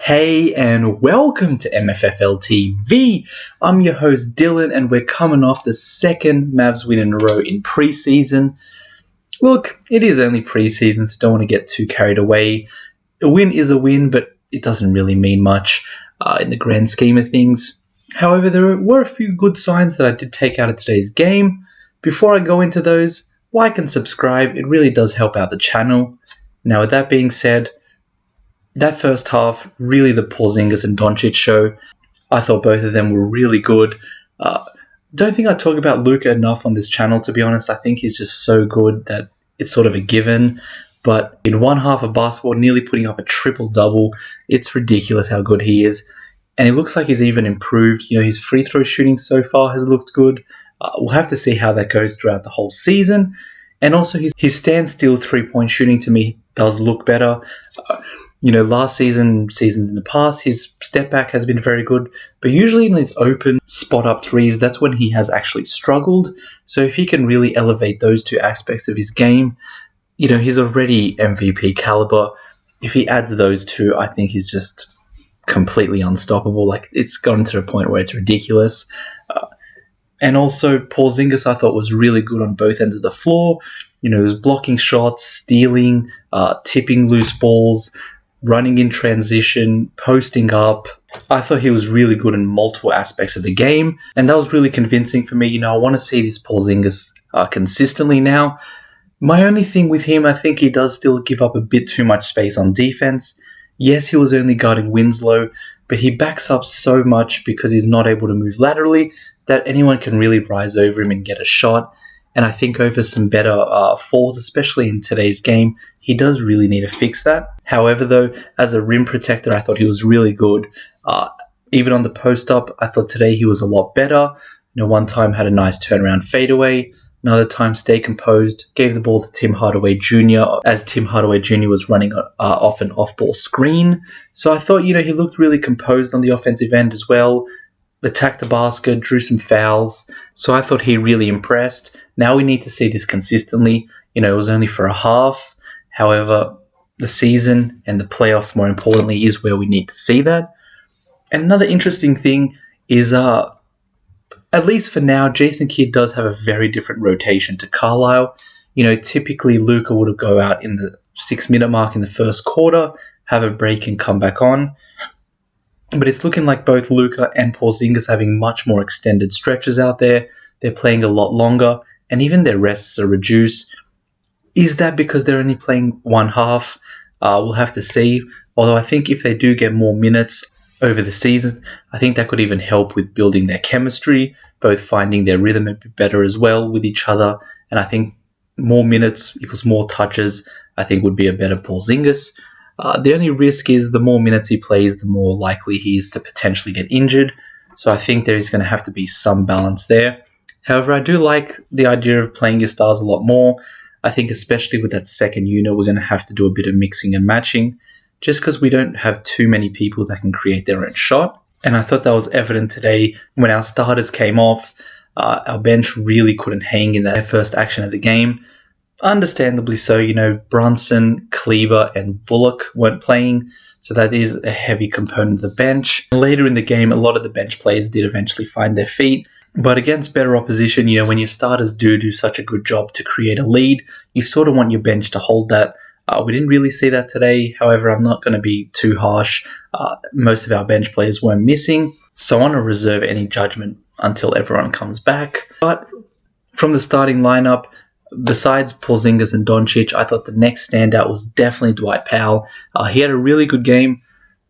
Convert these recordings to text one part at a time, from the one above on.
Hey and welcome to MFFLtv. I'm your host Dylan and we're coming off the second Mavs win in a row in preseason. Look, it is only preseason, so don't want to get too carried away. A win is a win, but it doesn't really mean much in the grand scheme of things. However, there were a few good signs that I did take out of today's game. Before I go into those, like and subscribe. It really does help out the channel. Now, with that being said, that first half, really the Porzingis and Doncic show. I thought both of them were really good. Don't think I talk about Luka enough on this channel, to be honest. I think he's just so good that it's sort of a given. But in one half of basketball, nearly putting up a triple-double, it's ridiculous how good he is. And it looks like he's even improved. You know, his free throw shooting so far has looked good. We'll have to see how that goes throughout the whole season. And also his standstill three-point shooting to me does look better. Last seasons in the past, his step back has been very good, but usually in his open spot up threes, that's when he has actually struggled. So if he can really elevate those two aspects of his game, he's already MVP caliber. If he adds those two, I think he's just completely unstoppable. Like, it's gotten to a point where it's ridiculous. And also Porzingis, I thought, was really good on both ends of the floor. He was blocking shots, stealing, tipping loose balls, running in transition, posting up. I thought he was really good in multiple aspects of the game, and that was really convincing for me. I want to see this Porzingis consistently now. My only thing with him, I think he does still give up a bit too much space on defense. Yes, he was only guarding Winslow, but he backs up so much because he's not able to move laterally that anyone can really rise over him and get a shot. And I think over some better falls, especially in today's game, he does really need to fix that. However, though, as a rim protector, I thought he was really good. Even on the post-up, I thought today he was a lot better. One time had a nice turnaround fadeaway. Another time stay composed, gave the ball to Tim Hardaway Jr. as Tim Hardaway Jr. was running off an off-ball screen. So I thought, he looked really composed on the offensive end as well. Attacked the basket, drew some fouls. So I thought he really impressed. Now we need to see this consistently. It was only for a half. However, the season and the playoffs, more importantly, is where we need to see that. And another interesting thing is, at least for now, Jason Kidd does have a very different rotation to Carlisle. Typically Luka would go out in the 6-minute mark in the first quarter, have a break and come back on. But it's looking like both Luka and Porzingis having much more extended stretches out there. They're playing a lot longer, and even their rests are reduced. Is that because they're only playing one half? We'll have to see. Although I think if they do get more minutes over the season, I think that could even help with building their chemistry, both finding their rhythm a bit better as well with each other. And I think more minutes equals more touches, I think would be a better Porzingis. The only risk is the more minutes he plays, the more likely he is to potentially get injured. So I think there is going to have to be some balance there. However, I do like the idea of playing your stars a lot more. I think especially with that second unit, we're going to have to do a bit of mixing and matching just because we don't have too many people that can create their own shot. And I thought that was evident today when our starters came off. Our bench really couldn't hang in that first action of the game. Understandably so, Brunson, Kleber, and Bullock weren't playing, so that is a heavy component of the bench. Later in the game, a lot of the bench players did eventually find their feet, but against better opposition, when your starters do such a good job to create a lead, you sort of want your bench to hold that. We didn't really see that today. However, I'm not going to be too harsh. Most of our bench players weren't missing, so I want to reserve any judgment until everyone comes back. But from the starting lineup, besides Porzingis and Doncic, I thought the next standout was definitely Dwight Powell. He had a really good game,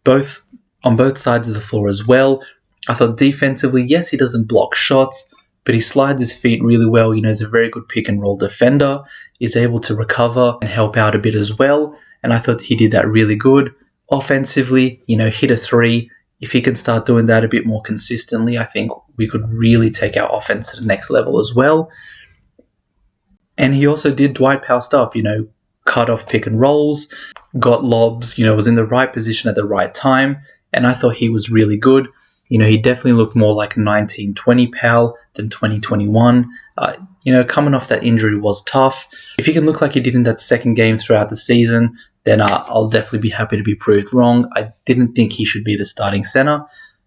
on both sides of the floor as well. I thought defensively, yes, he doesn't block shots, but he slides his feet really well. He's a very good pick and roll defender. He's able to recover and help out a bit as well, and I thought he did that really good. Offensively, hit a three. If he can start doing that a bit more consistently, I think we could really take our offense to the next level as well. And he also did Dwight Powell stuff, cut off pick and rolls, got lobs, was in the right position at the right time. And I thought he was really good. He definitely looked more like 1920 Powell than 2021. Coming off that injury was tough. If he can look like he did in that second game throughout the season, then I'll definitely be happy to be proved wrong. I didn't think he should be the starting center.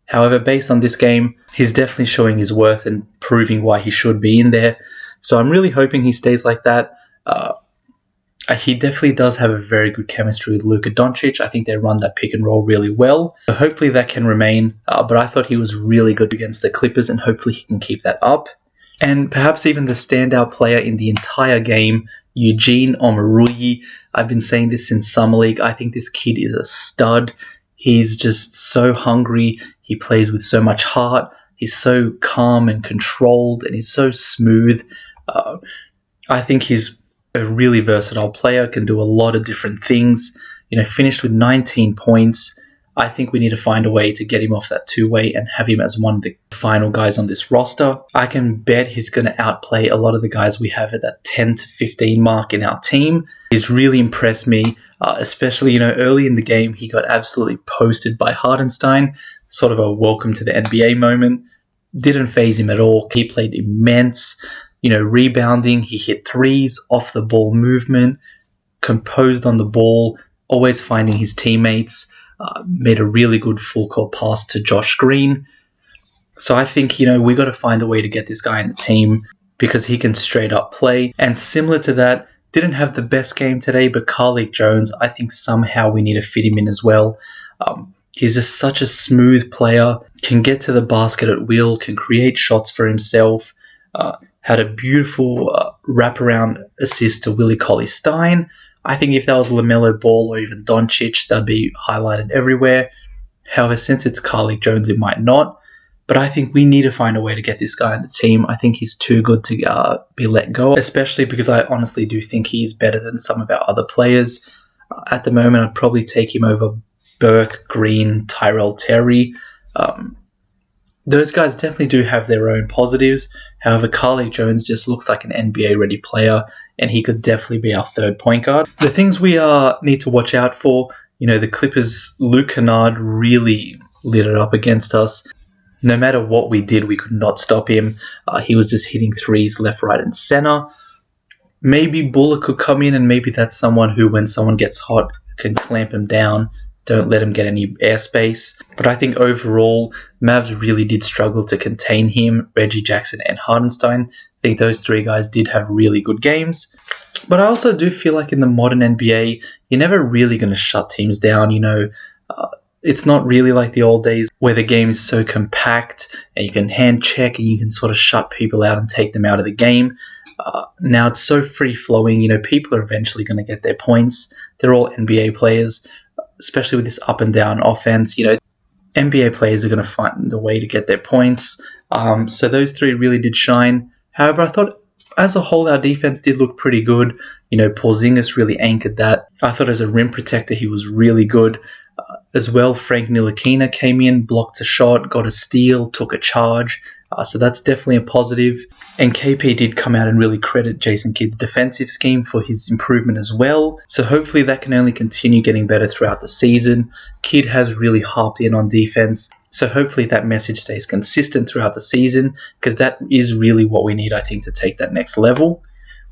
However, based on this game, he's definitely showing his worth and proving why he should be in there. So I'm really hoping he stays like that. He definitely does have a very good chemistry with Luka Doncic. I think they run that pick and roll really well. So hopefully that can remain. But I thought he was really good against the Clippers, and hopefully he can keep that up. And perhaps even the standout player in the entire game, Eugene Omoruyi. I've been saying this since Summer League. I think this kid is a stud. He's just so hungry. He plays with so much heart. He's so calm and controlled, and he's so smooth. I think he's a really versatile player, can do a lot of different things. Finished with 19 points. I think we need to find a way to get him off that two-way and have him as one of the final guys on this roster. I can bet he's going to outplay a lot of the guys we have at that 10 to 15 mark in our team. He's really impressed me, especially, early in the game, he got absolutely posted by Hartenstein, sort of a welcome to the NBA moment. Didn't faze him at all. He played immense, rebounding. He hit threes, off the ball movement, composed on the ball, always finding his teammates. Made a really good full court pass to Josh Green. So I think, we got to find a way to get this guy in the team because he can straight up play. And similar to that, didn't have the best game today, but KarlAnthony Jones, I think somehow we need to fit him in as well. He's just such a smooth player, can get to the basket at will, can create shots for himself, had a beautiful wraparound assist to Willie Cauley-Stein. I think if that was LaMelo Ball or even Doncic, that'd be highlighted everywhere. However, since it's KarlAnthony Jones, it might not. But I think we need to find a way to get this guy in the team. I think he's too good to be let go, especially because I honestly do think he's better than some of our other players. At the moment, I'd probably take him over Burke, Green, Tyrell Terry. Those guys definitely do have their own positives. However, KarlAnthony Jones just looks like an NBA-ready player, and he could definitely be our third point guard. The things we need to watch out for, the Clippers, Luke Kennard really lit it up against us. No matter what we did, we could not stop him. He was just hitting threes left, right, and center. Maybe Bullock could come in, and maybe that's someone who, when someone gets hot, can clamp him down. Don't let him get any airspace. But I think overall, Mavs really did struggle to contain him, Reggie Jackson and Hartenstein. I think those three guys did have really good games. But I also do feel like in the modern NBA, you're never really going to shut teams down. It's not really like the old days where the game is so compact and you can hand check and you can sort of shut people out and take them out of the game. Now it's so free-flowing. People are eventually going to get their points. They're all NBA players, especially with this up and down offense. NBA players are going to find a way to get their points. So those three really did shine. However, I thought as a whole, our defense did look pretty good. Porzingis really anchored that. I thought as a rim protector, he was really good. As well, Frank Ntilikina came in, blocked a shot, got a steal, took a charge. So that's definitely a positive. And KP did come out and really credit Jason Kidd's defensive scheme for his improvement as well. So hopefully that can only continue getting better throughout the season. Kidd has really harped in on defense. So hopefully that message stays consistent throughout the season, because that is really what we need, I think, to take that next level.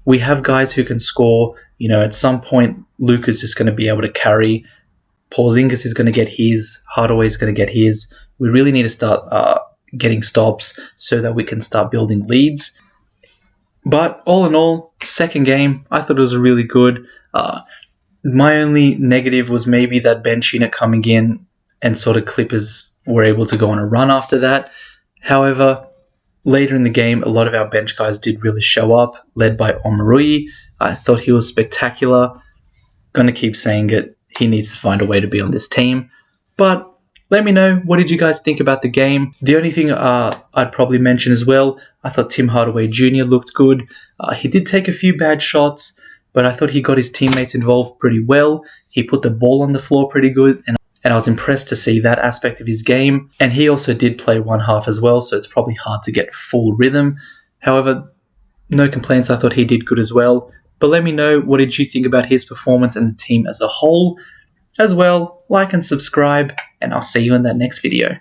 We have guys who can score. At some point, Luka's just going to be able to carry. Porzingis is going to get his. Hardaway is going to get his. We really need to start getting stops so that we can start building leads. But all in all, second game, I thought it was really good. My only negative was maybe that bench unit coming in and sort of Clippers were able to go on a run after that. However, later in the game, a lot of our bench guys did really show up, led by Omoruyi. I thought he was spectacular. Going to keep saying it. He needs to find a way to be on this team. But let me know, what did you guys think about the game? The only thing I'd probably mention as well, I thought Tim Hardaway Jr. looked good. He did take a few bad shots, but I thought he got his teammates involved pretty well. He put the ball on the floor pretty good, and I was impressed to see that aspect of his game. And he also did play one half as well, so it's probably hard to get full rhythm. However, no complaints, I thought he did good as well. But let me know, what did you think about his performance and the team as a whole? As well, like and subscribe, and I'll see you in that next video.